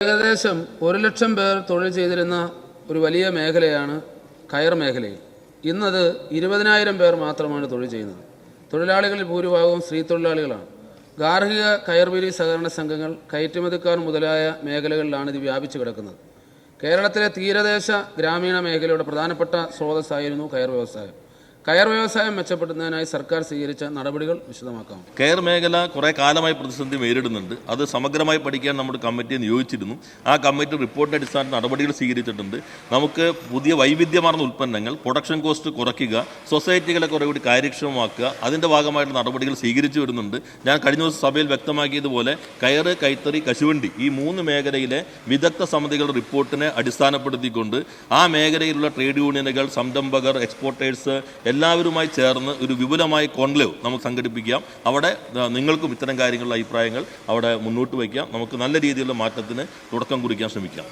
ഏകദേശം 1,00,000 പേർ തൊഴിൽ ചെയ്തിരുന്ന ഒരു വലിയ മേഖലയാണ് കയർ മേഖലയിൽ. ഇന്നത് 20,000 പേർ മാത്രമാണ് തൊഴിൽ ചെയ്യുന്നത്. തൊഴിലാളികളിൽ ഭൂരിഭാഗവും സ്ത്രീ തൊഴിലാളികളാണ്. ഗാർഹിക കയർപിരി സഹകരണ സംഘങ്ങൾ, കയറ്റുമതിക്കാർ മുതലായ മേഖലകളിലാണ് ഇത് വ്യാപിച്ചു കിടക്കുന്നത്. കേരളത്തിലെ തീരദേശ ഗ്രാമീണ മേഖലയുടെ പ്രധാനപ്പെട്ട സ്രോതസ്സായിരുന്നു കയർ വ്യവസായം. കയർ വ്യവസായം മെച്ചപ്പെടുത്തുന്നതിനായി സർക്കാർ സ്വീകരിച്ച നടപടികൾ വിശദമാക്കാം. കയർ മേഖല കുറേ കാലമായി പ്രതിസന്ധി നേരിടുന്നുണ്ട്. അത് സമഗ്രമായി പഠിക്കാൻ നമ്മുടെ കമ്മിറ്റിയെ നിയോഗിച്ചിരുന്നു. ആ കമ്മിറ്റി റിപ്പോർട്ടിൻ്റെ അടിസ്ഥാനത്തിൽ നടപടികൾ സ്വീകരിച്ചിട്ടുണ്ട്. നമുക്ക് പുതിയ വൈവിധ്യമാർന്ന ഉൽപ്പന്നങ്ങൾ, പ്രൊഡക്ഷൻ കോസ്റ്റ് കുറയ്ക്കുക, സൊസൈറ്റികളെ കുറേ കൂടി കാര്യക്ഷമമാക്കുക, അതിൻ്റെ ഭാഗമായിട്ട് നടപടികൾ സ്വീകരിച്ചു വരുന്നുണ്ട്. ഞാൻ കഴിഞ്ഞ ദിവസം സഭയിൽ വ്യക്തമാക്കിയതുപോലെ കയർ, കൈത്തറി, കശുവണ്ടി ഈ 3 മേഖലയിലെ വിദഗ്ധ സമിതികളുടെ റിപ്പോർട്ടിനെ അടിസ്ഥാനപ്പെടുത്തിക്കൊണ്ട് ആ മേഖലയിലുള്ള ട്രേഡ് യൂണിയനുകൾ, സംരംഭകർ, എക്സ്പോർട്ടേഴ്സ് എല്ലാവരുമായി ചേർന്ന് ഒരു വിപുലമായ കോൺക്ലേവ് നമുക്ക് സംഘടിപ്പിക്കാം. അവിടെ നിങ്ങൾക്കും ഇത്തരം കാര്യങ്ങളുടെ അഭിപ്രായങ്ങൾ അവിടെ മുന്നോട്ട് വയ്ക്കാം. നമുക്ക് നല്ല രീതിയിലുള്ള മാറ്റത്തിന് തുടക്കം കുറിക്കാൻ ശ്രമിക്കാം.